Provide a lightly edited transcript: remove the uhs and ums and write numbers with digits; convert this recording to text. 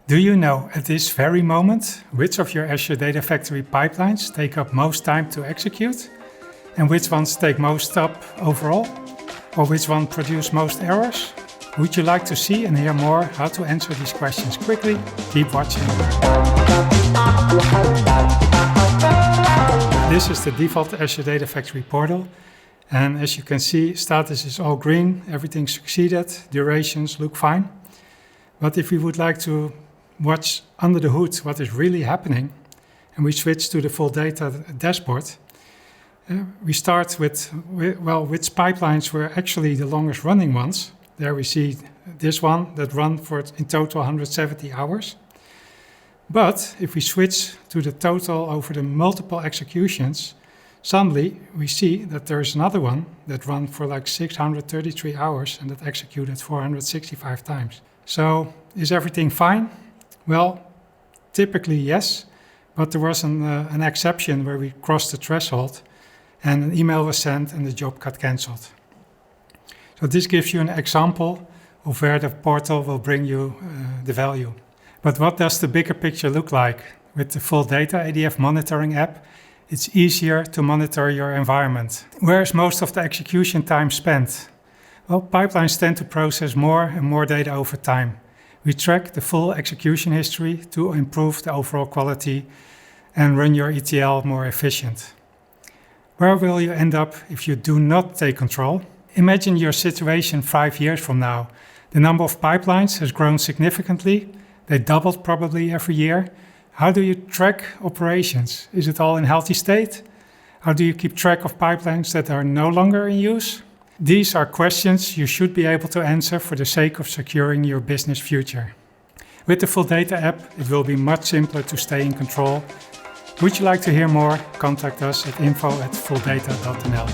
Do you know at this very moment which of your Azure Data Factory pipelines take up most time to execute? And which ones take most up overall? Or which one produce most errors? Would you like to see and hear more how to answer these questions quickly? Keep watching. This is the default Azure Data Factory portal. And as you can see, status is all green, everything succeeded, durations look fine. But if we would like to watch under the hood what is really happening, and we switch to the FullData dashboard, we start with which pipelines were actually the longest running ones. There we see this one that run for in total 170 hours. But if we switch to the total over the multiple executions, suddenly we see that there's another one that ran for like 633 hours and that executed 465 times. So is everything fine? Well, typically yes, but there was an exception where we crossed the threshold and an email was sent and the job got cancelled. So this gives you an example of where the portal will bring you the value. But what does the bigger picture look like? With the FullData ADF monitoring app, it's easier to monitor your environment. Where is most of the execution time spent? Well, pipelines tend to process more and more data over time. We track the full execution history to improve the overall quality and run your ETL more efficient. Where will you end up if you do not take control? Imagine your situation 5 years from now. The number of pipelines has grown significantly. They doubled probably every year. How do you track operations? Is it all in healthy state? How do you keep track of pipelines that are no longer in use? These are questions you should be able to answer for the sake of securing your business future. With the FullData app, it will be much simpler to stay in control. Would you like to hear more? Contact us at info@fulldata.nl.